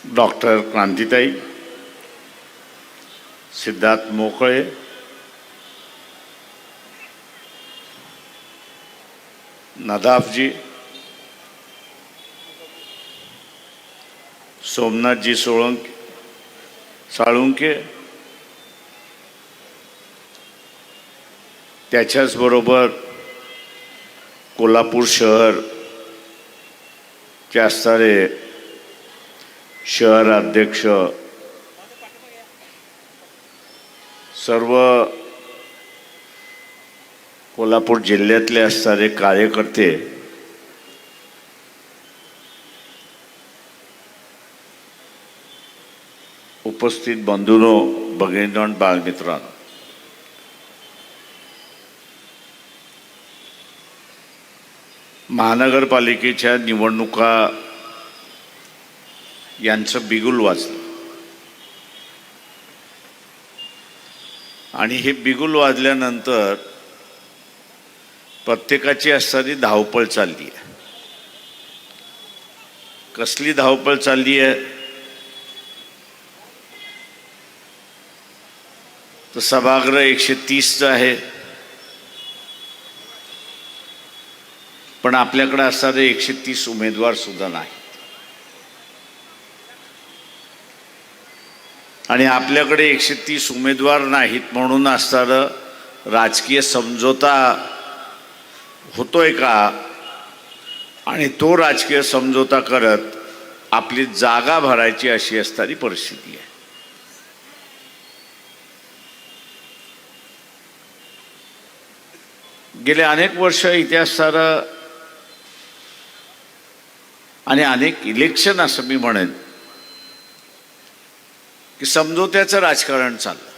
Doctor क्रांतिताई, Siddharth मोकळे, नदाफजी, सोमनाथजी साळुंके, त्याच्याचबरोबर कोल्हापूर शहरचे असणारे शहर अध्यक्ष, सर्व कोल्हापूर जिल्ह्यातले असणारे कार्यकर्ते, उपस्थित बंधूंनो, भगिनींनो आणि बालमित्रांनो, महानगरपालिकेच्या निवडणुका यांचं बिगुल वाजलं आणि हे बिगुल वाजल्यानंतर प्रत्येकाची असणारी धावपळ चालली आहे. कसली धावपळ चालली आहे? तर सभागृह 130चं आहे, पण आपल्याकडे असणारे 130 उमेदवार सुद्धा नाही. आणि आपल्याकडे 130 उमेदवार नाहीत म्हणून असणारं राजकीय समझोता होतोय का? आणि तो राजकीय समझोता करत आपली जागा भरायची अशी असणारी परिस्थिती आहे. गेले अनेक वर्ष इतिहासाला आणि अनेक इलेक्शन असं मी म्हणेन की समझोत्याचं राजकारण चाललं.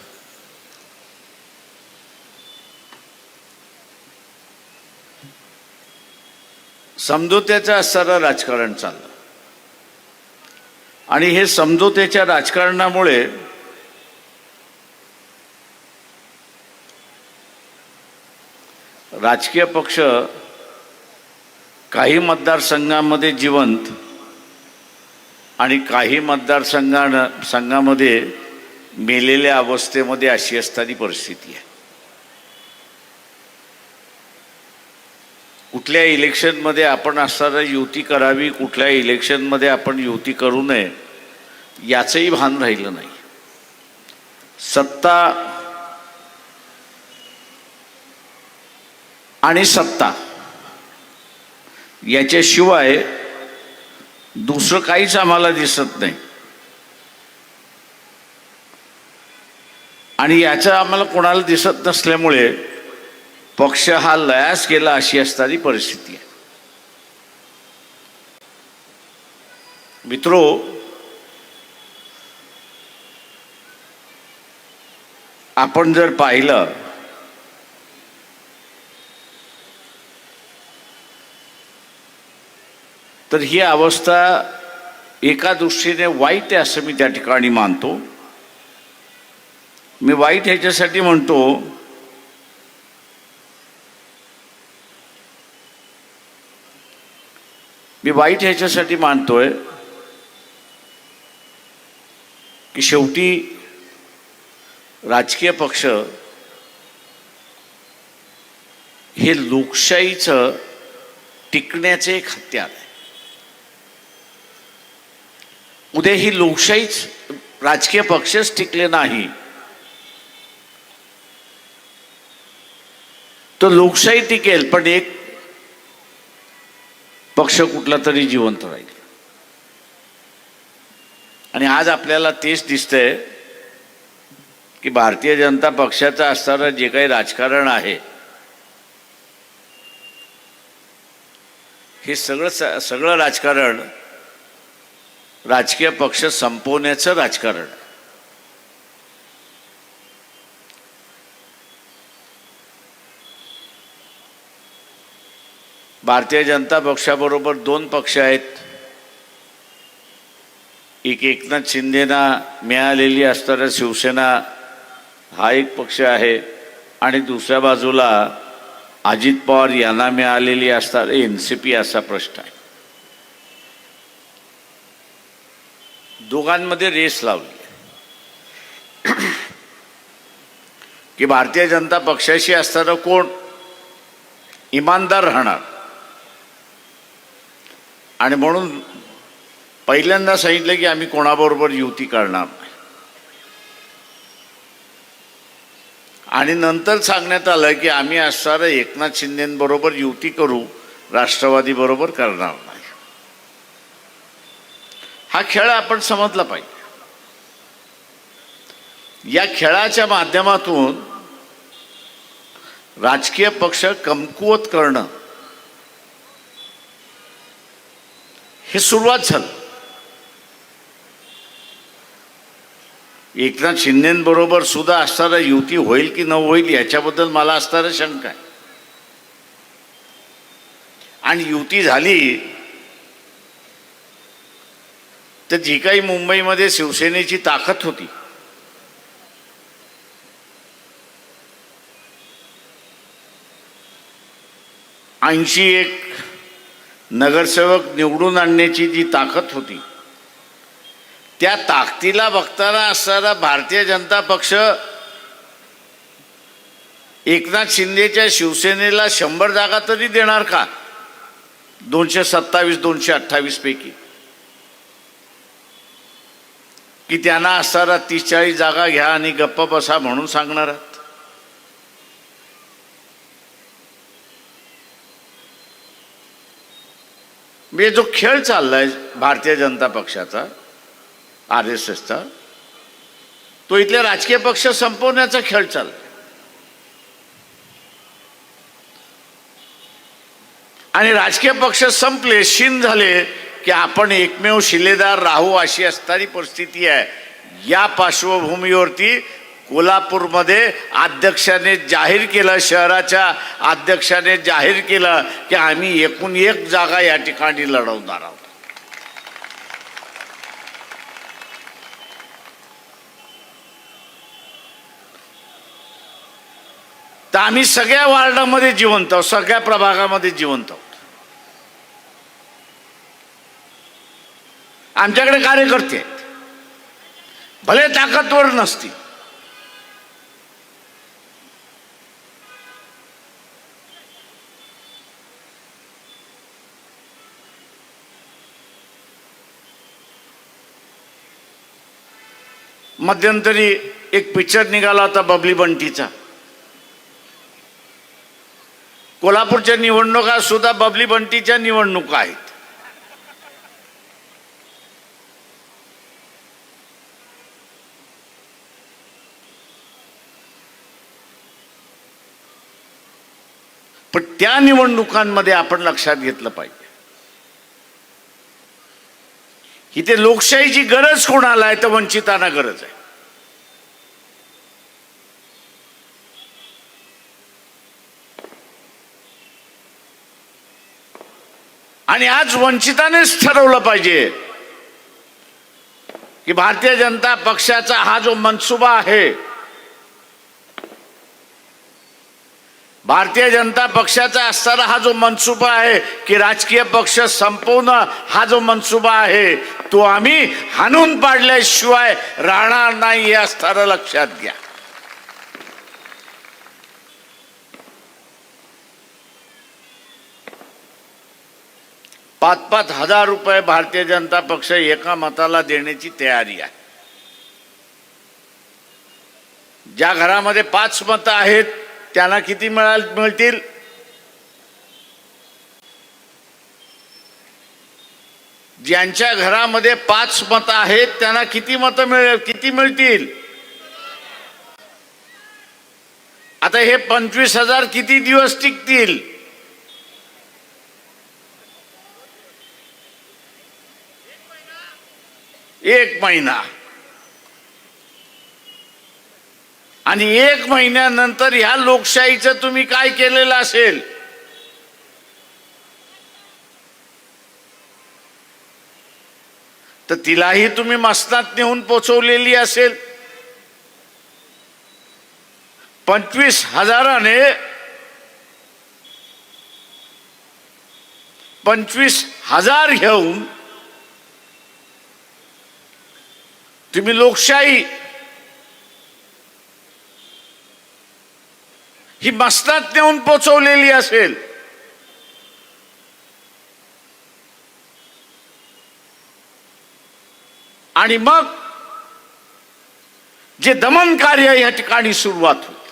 समझोत्याचं असणारं राजकारण चाललं आणि हे समझोत्याच्या राजकारणामुळे राजकीय पक्ष काही मतदारसंघामध्ये जिवंत आणि काही मतदारसंघामध्ये मेलेल्या अवस्थेमध्ये अशी असणारी परिस्थिती आहे. कुठल्या इलेक्शनमध्ये आपण असणारा युती करावी, कुठल्या इलेक्शनमध्ये आपण युती करू नये याचंही भान राहिलं नाही. सत्ता आणि सत्ता याच्याशिवाय दुसरं काहीच आम्हाला दिसत नाही आणि याचं आम्हाला कोणाला दिसत नसल्यामुळे पक्ष हा लयास गेला अशी असणारी परिस्थिती आहे. मित्रो, आपण जर पाहिलं तर ही अवस्था एका दृष्टीने वाईट आहे असं मी त्या ठिकाणी मानतो. मी वाईट ह्याच्यासाठी म्हणतो मानतोय की शेवटी राजकीय पक्ष हे लोकशाहीचं टिकण्याचे एक हत्यार आहे. उद्या ही लोकशाहीच, राजकीय पक्षच टिकले नाही तर लोकशाही टिकेल पण एक पक्ष कुठला तरी जिवंत राहील. आणि आज आपल्याला तेच दिसतंय की भारतीय जनता पक्षाचं असणारं जे काही राजकारण आहे हे सगळं राजकारण राजकीय पक्ष संपवण्याचं राजकारण. भारतीय जनता पक्षाबरोबर दोन पक्ष आहेत. एक एकनाथ शिंदेना मिळालेली असणारा शिवसेना हा एक पक्ष आहे आणि दुसऱ्या बाजूला अजित पवार यांना मिळालेली असणारे NCP असा प्रश्न आहे. दोघांमध्ये रेस लावली की भारतीय जनता पक्षाशी असताना कोण इमानदार राहणार, आणि म्हणून पहिल्यांदा सांगितलं की आम्ही कोणाबरोबर युती करणार नाही, आणि नंतर सांगण्यात आलं की आम्ही असणारं एकनाथ शिंदेबरोबर युती करू, राष्ट्रवादी बरोबर करणार नाही. हा खेळ आपण समजला पाहिजे. या खेळाच्या माध्यमातून राजकीय पक्ष कमकुवत करणं हे सुरुवात झालं. एकनाथ शिंदेबरोबर सुद्धा असणारा युती होईल की न होईल याच्याबद्दल मला असणारा शंका आहे. आणि युती झाली तर जी काही मुंबईमध्ये शिवसेनेची ताकद होती ऐंशी एक नगरसेवक निवडून आणण्याची जी ताकद होती, त्या ताकदीला बघताना असणारा भारतीय जनता पक्ष एकनाथ शिंदेच्या शिवसेनेला 100 जागा तरी देणार का? 227 228 पैकी की त्यांना असणारा 30-40 जागा घ्या आणि गप्प बसा म्हणून सांगणार आहात? म्हणजे जो खेळ चाललाय भारतीय जनता पक्षाचा, RSSचा, तो इथले राजकीय पक्ष संपवण्याचा खेळ चाललाय. आणि राजकीय पक्ष संपले, शीन झाले की आपण एकमेव शिलेदार राहू अशी असणारी परिस्थिती आहे. या पार्श्वभूमीवरती कोल्हापूरमध्ये अध्यक्षाने जाहीर केलं, शहराच्या अध्यक्षाने जाहीर केलं की आम्ही एकूण 1 जागा या ठिकाणी लढवणार आहोत. तर आम्ही सगळ्या वार्डामध्ये जिवंत आहोत, सगळ्या प्रभागामध्ये जिवंत आहोत. आमच्याकडे कार्यकर्ते आहेत, भले ताकदवर नसतील, मध्यंतरी एक पिक्चर निघाला होता बबली बंटीचा. कोल्हापूरच्या निवडणुका सुद्धा बबली बंटीच्या निवडणुका आहेत. पण त्या निवडणुकांमध्ये आपण लक्षात घेतलं पाहिजे, इथे लोकशाहीची गरज कोणाला आहे? तर वंचितांना गरज आहे. आणि आज वंचितानेच ठरवलं पाहिजे की भारतीय जनता पक्षाचा हा जो मनसुबा आहे, भारतीय जनता पक्षाचा असणारा हा जो मनसुबा आहे की राजकीय पक्ष संपवणं, हा जो मनसुबा आहे तो आम्ही हाणून पाडल्याशिवाय राहणार नाही, हे असणारं लक्षात घ्या. ₹5,000 भारतीय जनता पक्ष एका मताला देण्याची तयारी आहे. ज्या घरामध्ये 5 मतं आहेत त्यांना किती मिळतील? ज्यांच्या घरामध्ये 5 मतं आहेत त्यांना किती मिळतील? आता हे 25,000 किती दिवस टिकतील? एक महिना. आणि 1 महिन्यानंतर ह्या लोकशाहीचं तुम्ही काय केलेलं असेल? तर तिलाही तुम्ही मसनात नेऊन पोचवलेली असेल. 25,000ने 25,000 घेऊन तुम्ही लोकशाही ही मसनात नेऊन पोचवलेली असेल, आणि मग जे दमन कार्य या ठिकाणी सुरुवात होते,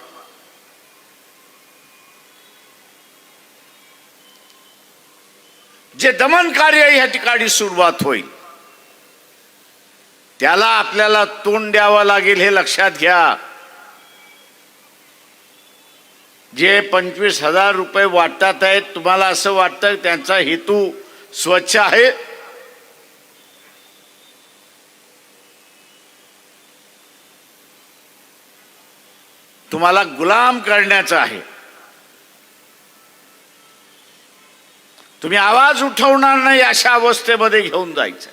जे दमन कार्य या ठिकाणी सुरुवात होईल त्याला आपल्याला तोंड द्यावं लागेल हे लक्षात घ्या. जे 25,000 रुपये वाटतात आहेत, तुम्हाला असं वाटतं त्यांचा हेतू स्वच्छ आहे? तुम्हाला गुलाम करण्याचा आहे. तुम्ही आवाज उठवणार नाही अशा अवस्थेमध्ये घेऊन जायचं.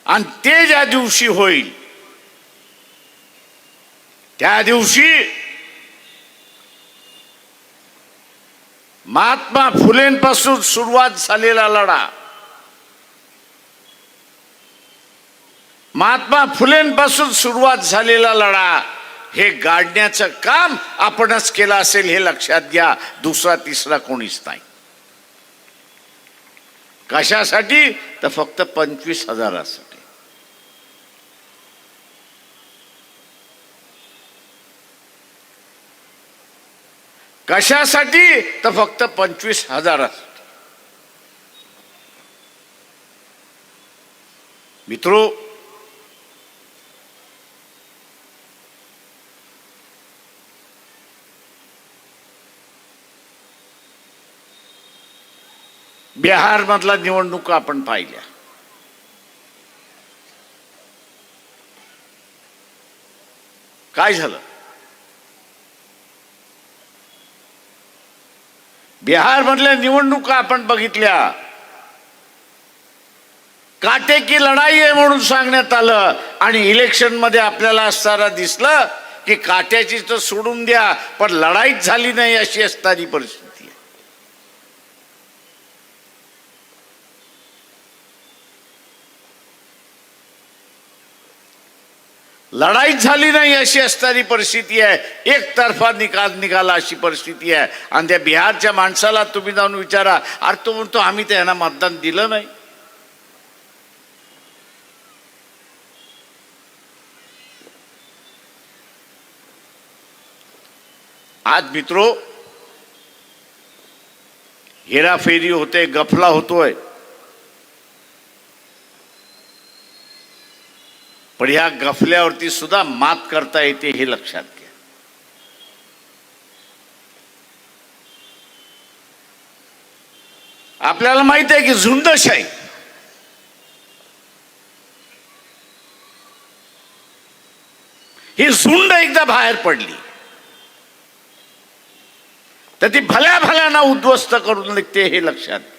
आणि ते ज्या दिवशी होईल त्या दिवशी महात्मा फुलेंपासून सुरुवात झालेला लढा, महात्मा फुलेंपासून सुरुवात झालेला लढा हे गाडण्याचं काम आपणच केलं असेल हे लक्षात घ्या. दुसरा तिसरा कोणीच नाही. कशासाठी? तर फक्त 25,000साठी. कशासाठी? तर फक्त 25,000साठी. मित्रो, बिहार मधला निवडणुका आपण पाहिल्या. काय झालं? बिहार मधल्या निवडणुका आपण बघितल्या. काटेकी लढाई आहे म्हणून सांगण्यात आलं, आणि इलेक्शन मध्ये आपल्याला असताना दिसलं की काट्याची तर सोडून द्या, पण लढाईच झाली नाही अशी असणारी परिस्थिती. लढाईच झाली नाही अशी असणारी परिस्थिती आहे. एकतर्फा निकाल निघाला अशी परिस्थिती आहे. आणि त्या बिहारच्या माणसाला तुम्ही जाऊन विचारा, अरे तो म्हणतो आम्ही त्यांना मतदान दिलं नाही. आज मित्रो, हेराफेरी होते, गफला होतोय, पण ह्या गफल्यावरती सुद्धा मात करता येते हे लक्षात घ्या. आपल्याला माहित आहे की झुंडशाही ही झुंड एकदा बाहेर पडली तर ती भल्या भल्याना उद्ध्वस्त करून निघते हे लक्षात घ्या.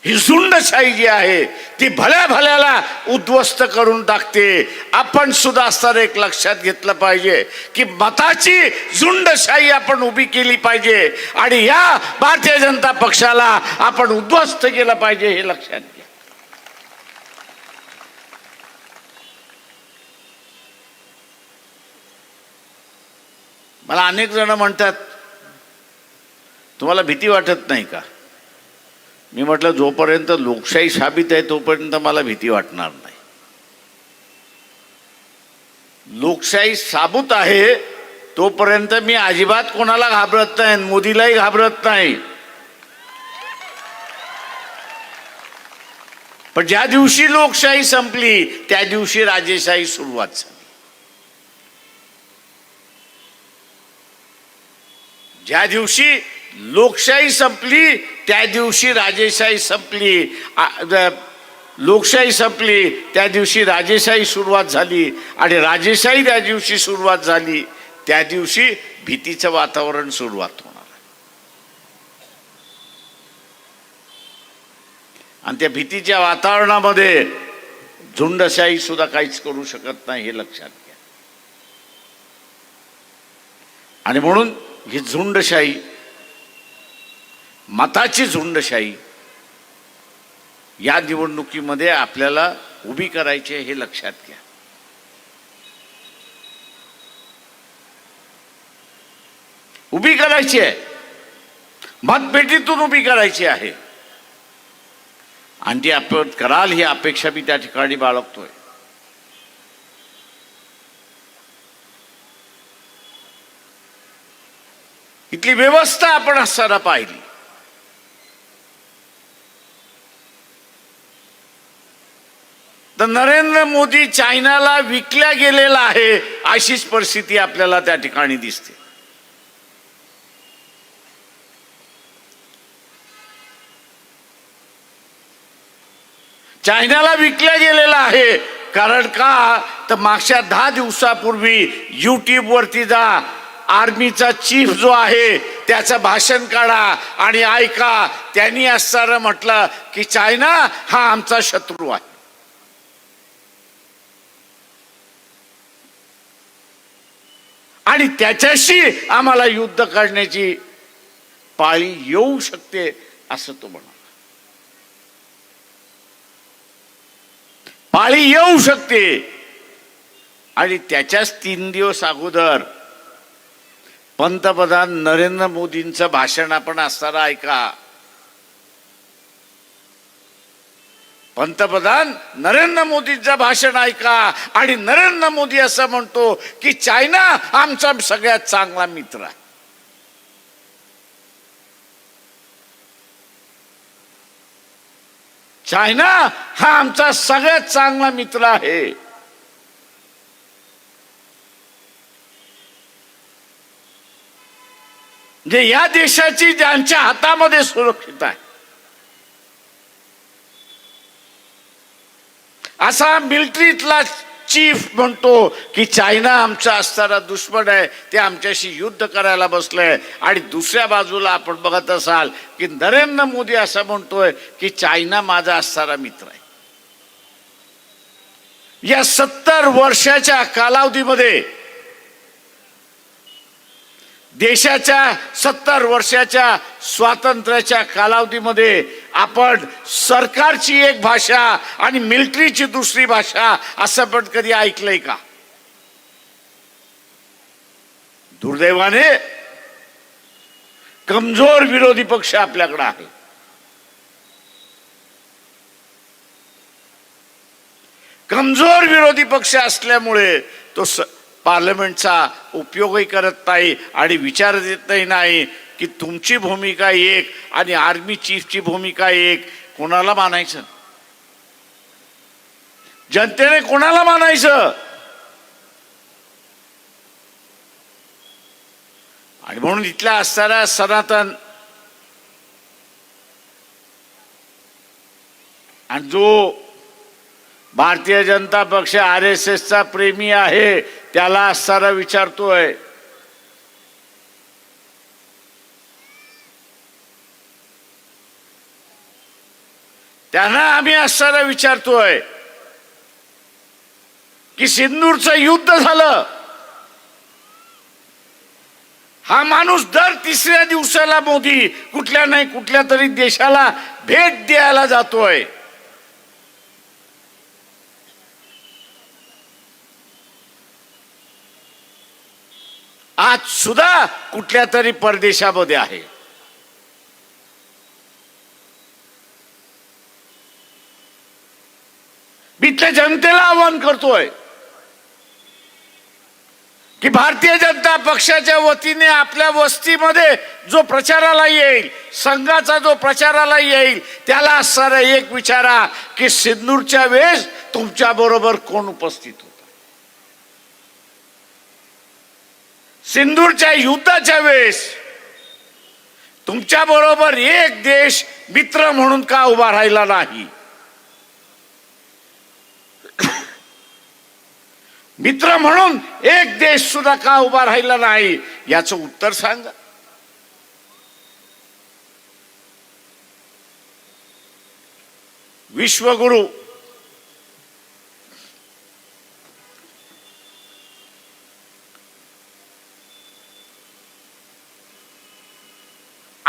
ही झुंडशाही जी आहे ती भल्या भल्याला उद्ध्वस्त करून टाकते. आपण सुद्धा असताना एक लक्षात घेतलं पाहिजे की मताची झुंडशाही आपण उभी केली पाहिजे, आणि या भारतीय जनता पक्षाला आपण उद्ध्वस्त केलं पाहिजे हे लक्षात घ्या. मला अनेक जण म्हणतात, तुम्हाला भीती वाटत नाही का? मी म्हटलं, जोपर्यंत लोकशाही साबित आहे तोपर्यंत मला भीती वाटणार नाही. लोकशाही साबूत आहे तोपर्यंत मी अजिबात कोणाला घाबरत नाही, मोदीलाही घाबरत नाही. पण ज्या दिवशी लोकशाही संपली त्या दिवशी राजेशाही सुरुवात झाली. ज्या दिवशी लोकशाही संपली त्या दिवशी राजेशाही संपली. लोकशाही संपली त्या दिवशी राजेशाही सुरुवात झाली, आणि राजेशाही त्या दिवशी सुरुवात झाली त्या दिवशी भीतीचं वातावरण सुरुवात होणार. आणि त्या भीतीच्या वातावरणामध्ये झुंडशाही सुद्धा काहीच करू शकत नाही हे लक्षात घ्या. आणि म्हणून ही झुंडशाही, मताची झुंडशाही या निवडणुकीमध्ये आपल्याला उभी करायची आहे, हे लक्षात घ्या. उभी करायची आहे, मतपेटीतून उभी करायची आहे. आणि ती आपण कराल ही अपेक्षा मी त्या ठिकाणी बाळगतोय. इथली व्यवस्था आपण असताना पाहिली. तर नरेंद्र मोदी चायनाला विकल्या गेलेला आहे अशीच परिस्थिती आपल्याला त्या ठिकाणी दिसते. चायनाला विकल्या गेलेला आहे. कारण का तर मागच्या 10 दिवसापूर्वी युट्यूब वरती जा, आर्मीचा चीफ जो आहे त्याचं भाषण काढा आणि ऐका. त्यांनी असताना म्हटलं की चायना हा आमचा शत्रू आहे. आणि त्याच्याशी आम्हाला युद्ध करण्याची पाळी येऊ शकते असं तो म्हणाला. पाळी येऊ शकते. आणि त्याच्याच 3 दिवस अगोदर पंतप्रधान नरेंद्र मोदींचं भाषण आपण असताना ऐका. पंतप्रधान नरेंद्र मोदींचं भाषण ऐका आणि नरेंद्र मोदी असं म्हणतो की चायना आमचा सगळ्यात चांगला मित्र आहे. चायना हा आमचा सगळ्यात चांगला मित्र आहे. जे या देशाची ज्यांच्या हातामध्ये सुरक्षित आहे असा मिलिटरीतला चीफ म्हणतो की चायना आमचा असणारा दुश्मन आहे, ते आमच्याशी युद्ध करायला बसलंय. आणि दुसऱ्या बाजूला आपण बघत असाल की नरेंद्र मोदी असं म्हणतोय की चायना माझा असणारा मित्र आहे. या 70 वर्षाच्या कालावधीमध्ये, देशाच्या 70 वर्षाच्या स्वातंत्र्याच्या कालावधीमध्ये आपण सरकारची एक भाषा आणि मिलिटरीची दुसरी भाषा असं पण कधी ऐकलंय का? दुर्दैवाने कमजोर विरोधी पक्ष आपल्याकडे आहे. कमजोर विरोधी पक्ष असल्यामुळे तो पार्लमेंटचा उपयोगही करत नाही आणि विचार देतही नाही की तुमची भूमिका एक आणि आर्मी चीफची भूमिका एक. कोणाला मानायचं? जनतेने कोणाला मानायचं? आणि म्हणून इथल्या असणाऱ्या सनातन आणि जो भारतीय जनता पक्ष RSSचा प्रेमी आहे त्याला असणारा विचारतोय, त्यांना आम्ही असणारा विचारतोय की सिंदूरचं युद्ध झालं, हा माणूस दर 3ऱ्या दिवसाला मोदी कुठल्या नाही कुठल्या तरी देशाला भेट द्यायला जातोय. आज सुद्धा कुठल्या तरी परदेशामध्ये आहे. मी त्या जनतेला आवाहन करतोय की भारतीय जनता पक्षाच्या वतीने आपल्या वस्तीमध्ये जो प्रचाराला येईल, संघाचा जो प्रचाराला येईल, त्याला असणारा एक विचारा की सिंदूरच्या वेळेस तुमच्या बरोबर कोण उपस्थित होता? सिंदूरच्या युद्धाच्या वेळेस तुमच्या बरोबर एक देश मित्र म्हणून का उभा राहिला नाही? मित्र म्हणून एक देश सुद्धा का उभा राहिला नाही? याचं उत्तर सांगा. विश्वगुरु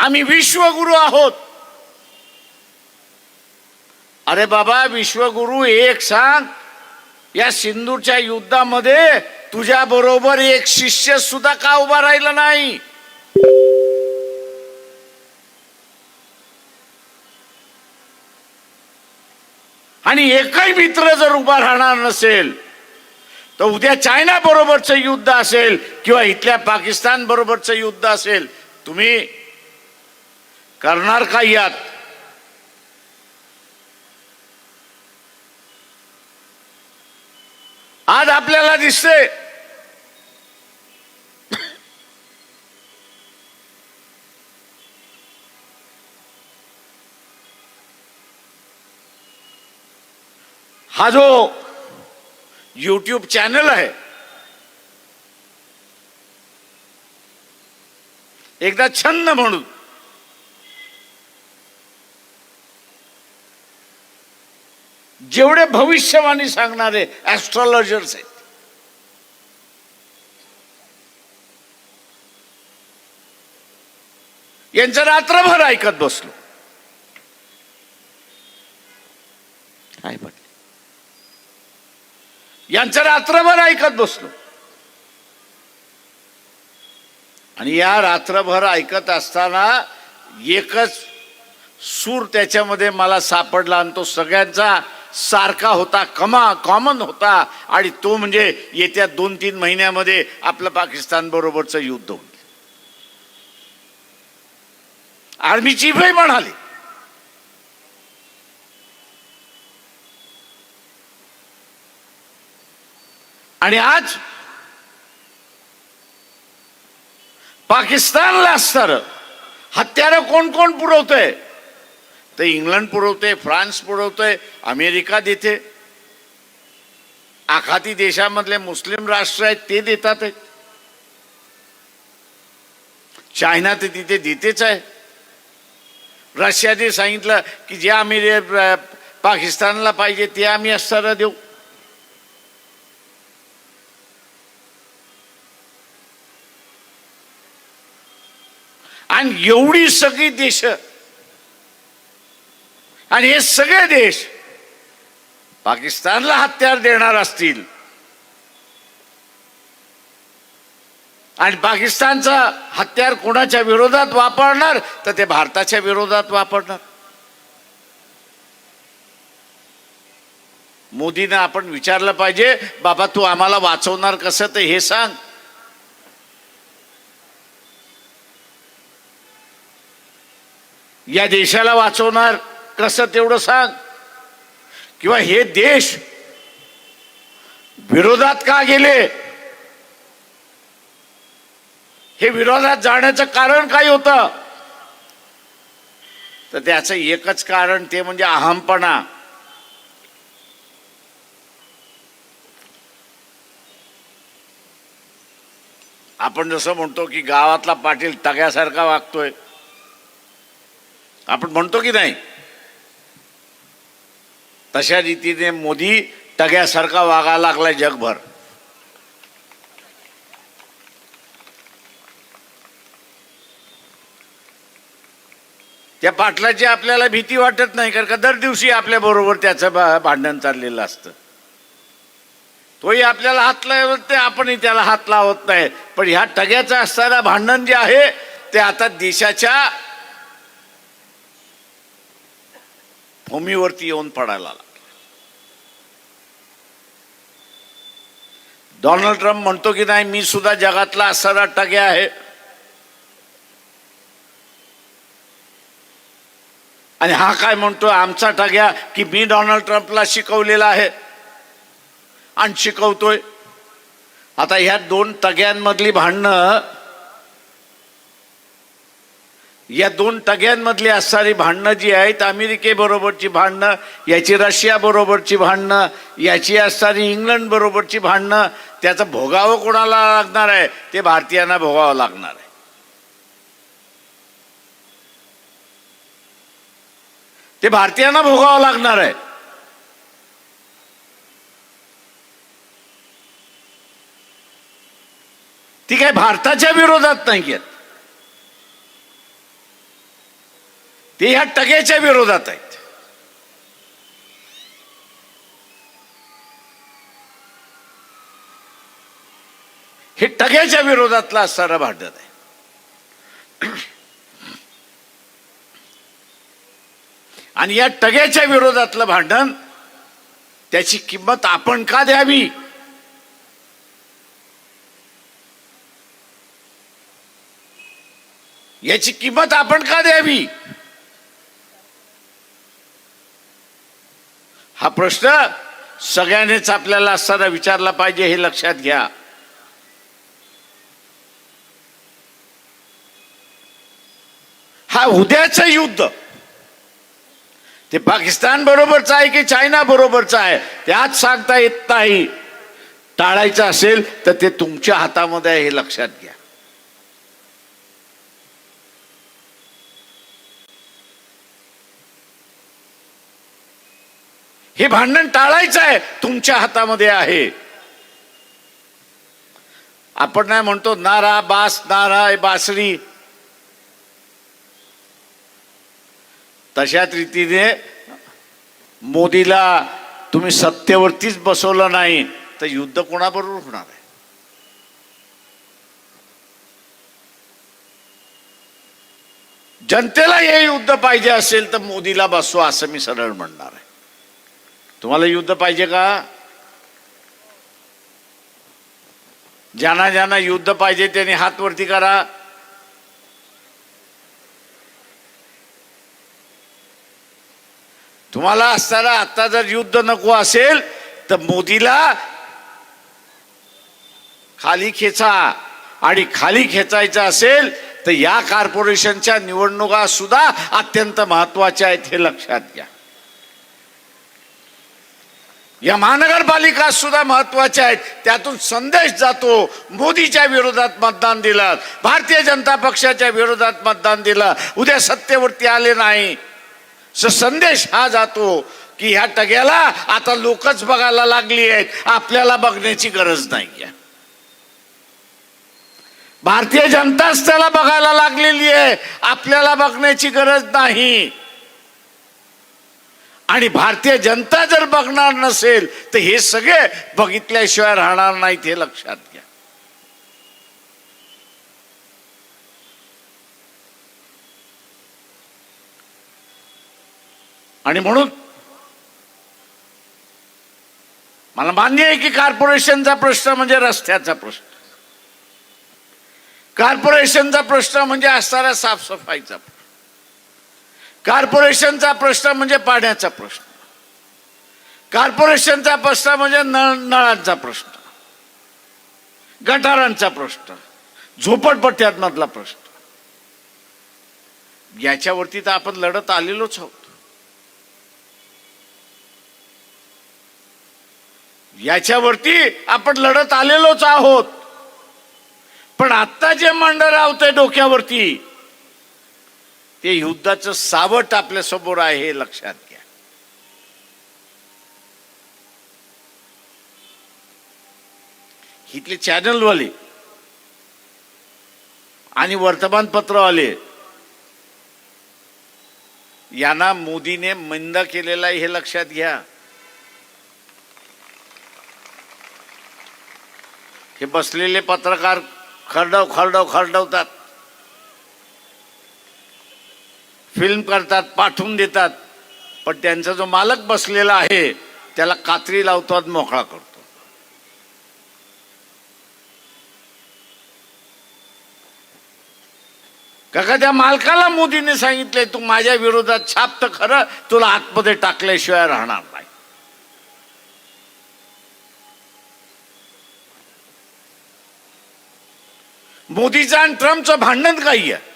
आम्ही विश्वगुरु आहोत. अरे बाबा, विश्वगुरु एक सांग, या सिंदूरच्या युद्धामध्ये तुझ्या बरोबर एक शिष्य सुद्धा का उभा राहिला नाही? आणि एकही मित्र जर उभा राहणार नसेल तर उद्या चायना बरोबरचं युद्ध असेल किंवा इथल्या पाकिस्तान बरोबरचं युद्ध असेल, तुम्ही करणार का यात? आज आपल्याला दिसते हा जो यूट्यूब चॅनल आहे, एकदा छंद म्हणून जेवढे भविष्यवाणी सांगणारे ऍस्ट्रॉलॉजर्स आहेत, यांचं रात्रभर ऐकत बसलो. काय म्हटलं? यांचं रात्रभर ऐकत बसलो. आणि या रात्रभर ऐकत असताना एकच सूर त्याच्यामध्ये मला सापडला आणि तो सगळ्यांचा सारखा होता, कॉमन होता. आणि तो म्हणजे येत्या 2-3 महिन्यामध्ये आपलं पाकिस्तान बरोबरचं युद्ध होईल. आर्मी चीफही म्हणाले. आणि आज पाकिस्तानला असणारं हत्यारं कोण कोण पुरवतंय? तर इंग्लंड पुरवते, फ्रान्स पुरवतोय, अमेरिका देते, आखाती देशामधले मुस्लिम राष्ट्र आहेत ते देतात आहेत, चायना तर तिथे देतेच आहे. रशियाने सांगितलं की जे आम्ही पाकिस्तानला पाहिजे ते आम्ही अस्त्र देऊ. आणि एवढी सगळी देश आणि हे सगळे देश पाकिस्तानला हत्यार देणार असतील आणि पाकिस्तानचा हत्यार कोणाच्या विरोधात वापरणार तर ते भारताच्या विरोधात वापरणार. मोदींना आपण विचारलं पाहिजे, बाबा तू आम्हाला वाचवणार कसं ते हे सांग. या देशाला वाचवणार कसं तेवढं सांग. किंवा हे देश विरोधात का गेले, हे विरोधात जाण्याचं कारण काय होतं? तर त्याचं एकच कारण ते म्हणजे अहमपणा. आपण जसं म्हणतो की गावातला पाटील टग्यासारखा वागतोय, आपण म्हणतो की नाही, तशा रीतीने मोदी टग्यासारखा वागायला लागलाय जगभर. त्या पाटलाची आपल्याला भीती वाटत नाही, कारण का दर दिवशी आपल्या बरोबर त्याचं भांडण चाललेलं असतं. तोही आपल्याला हात लावत नाही, आपणही त्याला हात लावत नाही. पण ह्या टग्याचं असणारं भांडण जे आहे ते आता देशाच्या भूमीवरती येऊन पडायला लागलं. डोनाल्ड ट्रम्प म्हणतो की नाही, मी सुद्धा जगातला असणारा टग्या आहे. आणि हा काय म्हणतो, आमचा टग्या, की मी डोनाल्ड ट्रम्पला शिकवलेला आहे आणि शिकवतोय. आता ह्या दोन टग्यांमधली भांडणं, या दोन टग्यांमधली असणारी भांडणं जी आहेत, अमेरिकेबरोबरची भांडणं, याची रशिया बरोबरची भांडणं, याची असणारी इंग्लंड बरोबरची भांडणं, त्याचं भोगावं कोणाला लागणार आहे? ते भारतीयांना भोगावं लागणार आहे. ते भारतीयांना भोगावं लागणार आहे. ती काय भारताच्या विरोधात नाही आहेत. ते ह्या टग्याच्या विरोधात आहेत. हे टग्याच्या विरोधातला असणारं भांडण आहे. आणि या टग्याच्या विरोधातलं भांडण, त्याची किंमत आपण का द्यावी? याची किंमत आपण का द्यावी? हा प्रश्न सगळ्यांनीच आपल्याला असताना विचारला पाहिजे, हे लक्षात घ्या. हा उद्याचं युद्ध ते पाकिस्तान बरोबरच आहे की चायना बरोबरच आहे त्यात सांगता येत नाही. टाळायचं असेल तर ते तुमच्या हातामध्ये आहे, हे लक्षात घ्या. हे भांडण टाळायचं आहे, तुमच्या हातामध्ये आहे. आपण नाही म्हणतो नारा बास नारा बासरी, तशाच रीतीने मोदीला तुम्ही सत्तेवरतीच बसवलं नाही तर युद्ध कोणाबरोबर होणार आहे? जनतेला हे युद्ध पाहिजे असेल तर मोदीला बसवा, असं मी सरळ म्हणणार आहे. तुम्हाला युद्ध पाहिजे का? ज्यांना ज्यांना युद्ध पाहिजे त्यांनी हात वरती करा. तुम्हाला असताना आता जर युद्ध नको असेल तर मोदीला खाली खेचा, आणि खाली खेचायचं असेल तर या कॉर्पोरेशनच्या निवडणुका सुद्धा अत्यंत महत्वाच्या आहेत, हे लक्षात घ्या. या महानगरपालिका सुद्धा महत्वाच्या आहेत. त्यातून संदेश जातो, मोदीच्या विरोधात मतदान दिलं, भारतीय जनता पक्षाच्या विरोधात मतदान दिलं, उद्या सत्तेवरती आले नाही, संदेश हा जातो की ह्या टग्याला आता लोकच बघायला लागली आहेत, आपल्याला बघण्याची गरज नाही. भारतीय जनताच त्याला बघायला लागलेली आहे, आपल्याला बघण्याची गरज नाही. आणि भारतीय जनता जर बघणार नसेल तर हे सगळे बघितल्याशिवाय राहणार नाहीत, हे लक्षात घ्या. आणि म्हणून मला मान्य आहे की कॉर्पोरेशनचा प्रश्न म्हणजे रस्त्याचा प्रश्न, कॉर्पोरेशनचा प्रश्न म्हणजे असणारा साफसफाईचा प्रश्न, कॉर्पोरेशनचा प्रश्न म्हणजे पाण्याचा प्रश्न, कॉर्पोरेशनचा प्रश्न म्हणजे नळांचा प्रश्न, गटारांचा प्रश्न, झोपडपट्ट्यांमधला प्रश्न. याच्यावरती तर आपण लढत आलेलोच आहोत. याच्यावरती आपण लढत आलेलोच आहोत. पण आता जे मंडळ रावतंय डोक्यावरती ते युद्धाचं सावट आपल्या समोर आहे, हे लक्षात घ्या. इथले चॅनलवाले आणि वर्तमानपत्रवाले यांना मोदीने मंद केलेला आहे, हे लक्षात घ्या. हे बसलेले पत्रकार खरडवतात, फिल्म करतात, पाठवून देतात, पण त्यांचा जो मालक बसलेला आहे त्याला कात्री लावतो, मोकळा करतो. काका त्या मालकाला मोदीने सांगितलंय तू माझ्या विरोधात छाप तर खरं, तुला आतमध्ये टाकल्याशिवाय राहणार नाही. मोदीचं आणि ट्रम्पचं भांडण काही आहे.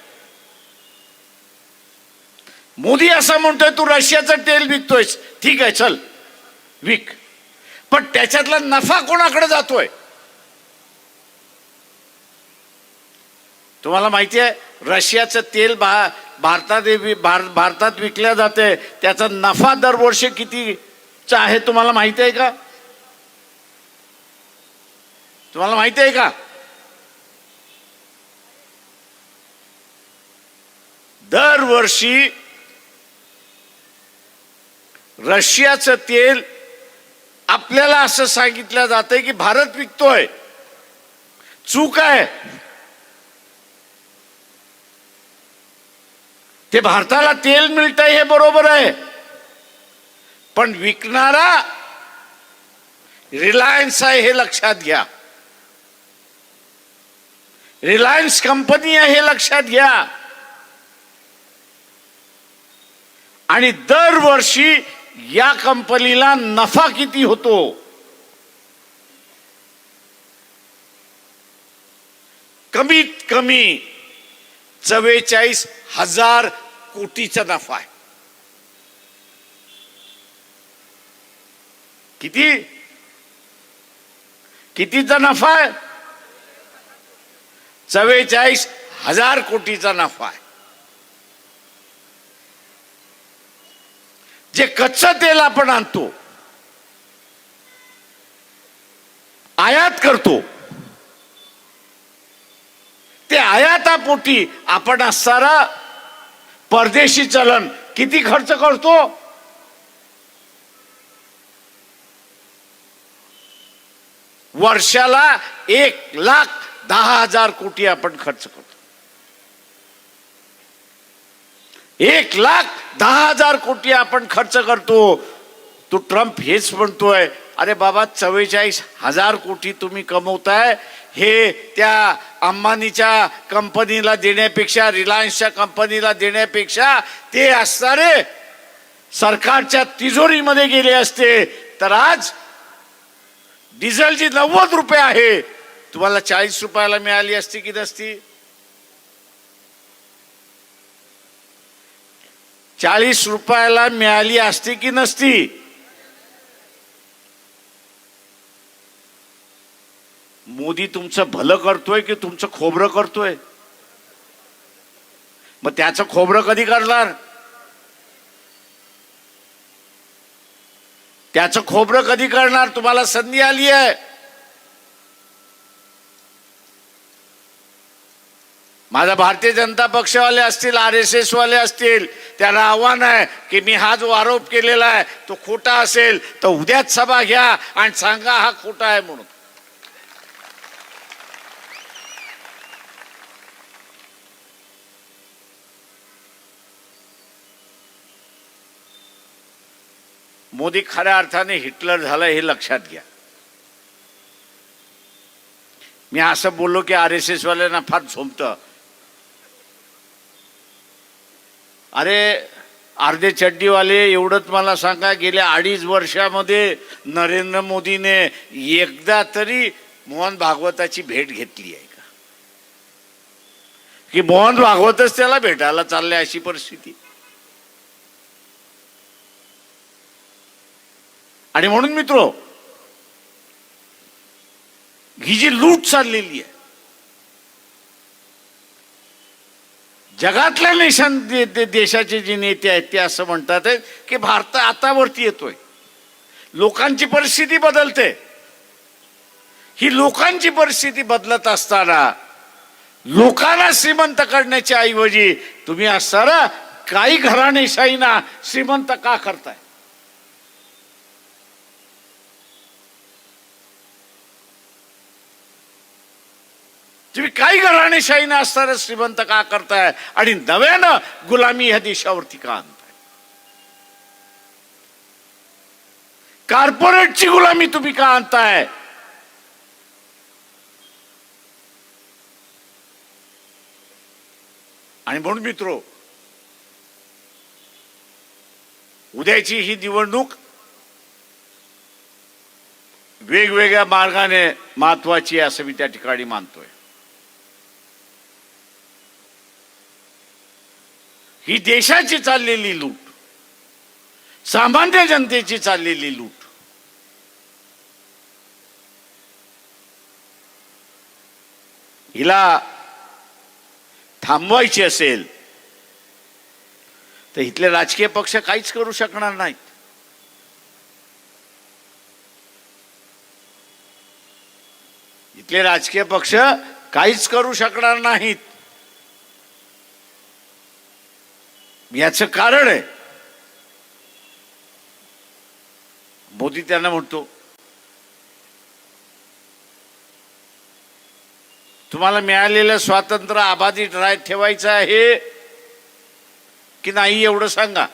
मोदी असं म्हणतोय तू रशियाचं तेल विकतोयस, ठीक आहे चल विक, पण त्याच्यातला नफा कोणाकडे जातोय? तुम्हाला माहिती आहे रशियाचं तेल भारतात विकल्या जाते, त्याचा नफा दरवर्षी कितीचा आहे तुम्हाला माहिती आहे का? तुम्हाला माहिती आहे का? दरवर्षी रशियाचं तेल आपल्याला असं सांगितलं जातंय की भारत विकतोय. चूक आहे. ते भारताला तेल मिळतंय हे बरोबर आहे, पण विकणारा रिलायन्स आहे हे लक्षात घ्या. रिलायन्स कंपनी आहे हे लक्षात घ्या. आणि दरवर्षी या कंपनीला नफा किती होतो? कमीत कमी 44,000 कोटीचा नफा आहे. कितीचा नफा आहे? 44,000 कोटीचा नफा आहे. जे कच्चं तेल आपण आणतो, आयात करतो, ते आयातापोटी आपण असणारा परदेशी चलन किती खर्च करतो? वर्षाला 1,10,000 कोटी आपण खर्च करतो. 1,10,000 कोटी आपण खर्च करतो. तो ट्रम्प हेच म्हणतोय, अरे बाबा 44,000 कोटी तुम्ही कमवताय, हे त्या अंबानीच्या कंपनीला देण्यापेक्षा, रिलायन्सच्या कंपनीला देण्यापेक्षा ते असणारे सरकारच्या तिजोरीमध्ये गेले असते तर आज डिझेल जी 90 रुपये आहे तुम्हाला 40 रुपयाला मिळाली असती की नसती? 40 रुपयाला मिळाली असती की नसती? मोदी तुमचं भलं करतोय की तुमचं खोबरं करतोय? मग त्याचं खोबरं कधी करणार? त्याचं खोबरं कधी करणार? तुम्हाला संधी आली आहे. माझा भारतीय जनता पक्षवाले असतील, RSS वाले असतील, त्याला आव्हान आहे की मी हा जो आरोप केलेला आहे तो खोटा असेल तर उद्याच सभा घ्या आणि सांगा हा खोटा आहे म्हणून. मोदी खऱ्या अर्थाने हिटलर झाला हे लक्षात घ्या. मी असं बोललो की RSS वाल्यांना फार झोंबतं. अरे अर्धे चड्डीवाले एवढंच मला सांगा, गेल्या 2.5 वर्षामध्ये नरेंद्र मोदीने एकदा तरी मोहन भागवताची भेट घेतली आहे का? की मोहन भागवतच त्याला भेटायला चालले अशी परिस्थिती? आणि म्हणून मित्रो, ही जी लूट चाललेली आहे, जगातल्या देशाचे जे नेते आहेत ते असं म्हणतात की भारत आता वरती येतोय, लोकांची परिस्थिती बदलते. ही लोकांची परिस्थिती बदलत असताना लोकांना श्रीमंत करण्याच्या ऐवजी तुम्ही असणारा काही घराणेशाहीना श्रीमंत का करताय? तुम्ही काही घराणेशाहीनं असणारं श्रीमंत का करताय आणि नव्यानं गुलामी ह्या देशावरती का आणताय? कॉर्पोरेटची गुलामी तुम्ही का आणताय? आणि म्हणून मित्रो, उद्याची ही निवडणूक वेगवेगळ्या मार्गाने महत्वाची आहे असं मी त्या ठिकाणी मानतोय. ही देशाची चाललेली लूट, सामान्य जनतेची चाललेली लूट, हिला थांबवायची असेल तर इथले राजकीय पक्ष काहीच करू शकणार नाहीत. इथले राजकीय पक्ष काहीच करू शकणार नाहीत. याचं कारण आहे मोदी त्यांना म्हणतो, तुम्हाला मिळालेलं स्वातंत्र्य अबाधित ठेवायचं आहे की नाही एवढं सांगा.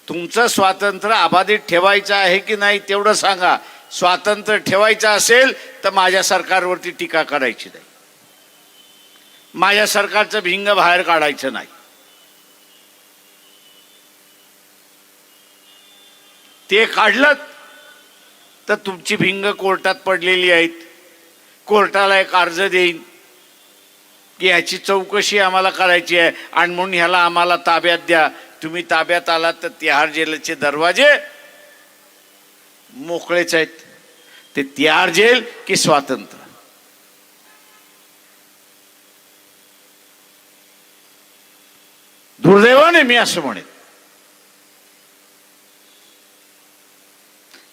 तुमचं स्वातंत्र्य अबाधित ठेवायचं आहे की नाही तेवढं सांगा. स्वातंत्र्य ठेवायचं असेल तर माझ्या सरकारवरती टीका करायची नाही, माझ्या सरकारचं भिंग बाहेर काढायचं नाही. ते काढलं तर तुमची भिंग कोर्टात पडलेली आहेत. कोर्टाला एक अर्ज देईन की ह्याची चौकशी आम्हाला करायची आहे आणि म्हणून ह्याला आम्हाला ताब्यात द्या. तुम्ही ताब्यात आलात तर तिहार जेलचे दरवाजे मोकळेच आहेत. ते तिहार जेल की स्वातंत्र्य. दुर्दैवाने मी असं म्हणेन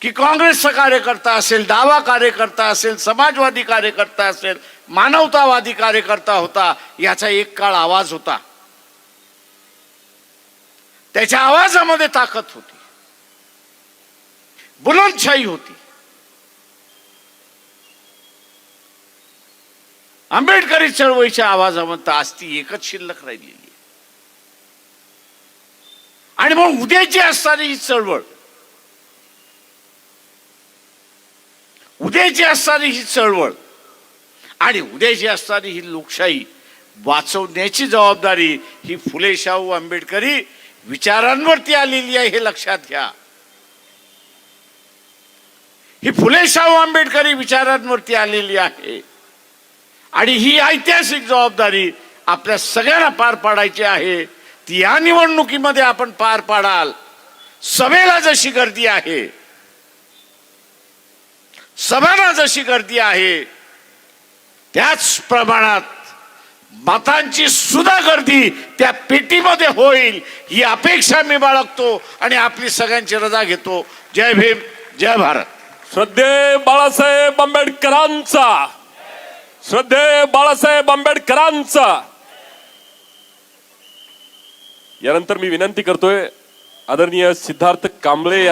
की काँग्रेसचा कार्यकर्ता असेल, डावा कार्यकर्ता असेल, समाजवादी कार्यकर्ता असेल, मानवतावादी कार्यकर्ता होता, याचा एक काळ आवाज होता. त्याच्या आवाजामध्ये ताकद होती, बुलंदशाही होती. आंबेडकरी चळवळीच्या आवाजामध्ये आज ती एकच शिल्लक राहिलेली आहे. आणि मग उद्याची असणारी ही चळवळ, उद्याची असणारी ही चळवळ आणि उद्याची असणारी ही लोकशाही वाचवण्याची जबाबदारी ही फुले शाहू आंबेडकरी विचारांवरती आलेली आहे, हे लक्षात घ्या. ही फुले शाहू आंबेडकरी विचारांवरती आलेली आहे आणि ही ऐतिहासिक जबाबदारी आपल्या सगळ्यांना पार पाडायची आहे. ती या निवडणुकीमध्ये आपण पार पाडाल. सभेला जशी गर्दी आहे, सभांना जशी गर्दी आहे, त्याच प्रमाणात मतांची सुद्धा गर्दी त्या पेटीमध्ये होईल ही अपेक्षा मी बाळगतो आणि आपली सगळ्यांची रजा घेतो. जय भीम, जय भारत. श्रद्धेय बाळासाहेब आंबेडकरांचा, श्रद्धेय बाळासाहेब आंबेडकरांचा. यानंतर मी विनंती करतोय आदरणीय सिद्धार्थ कांबळे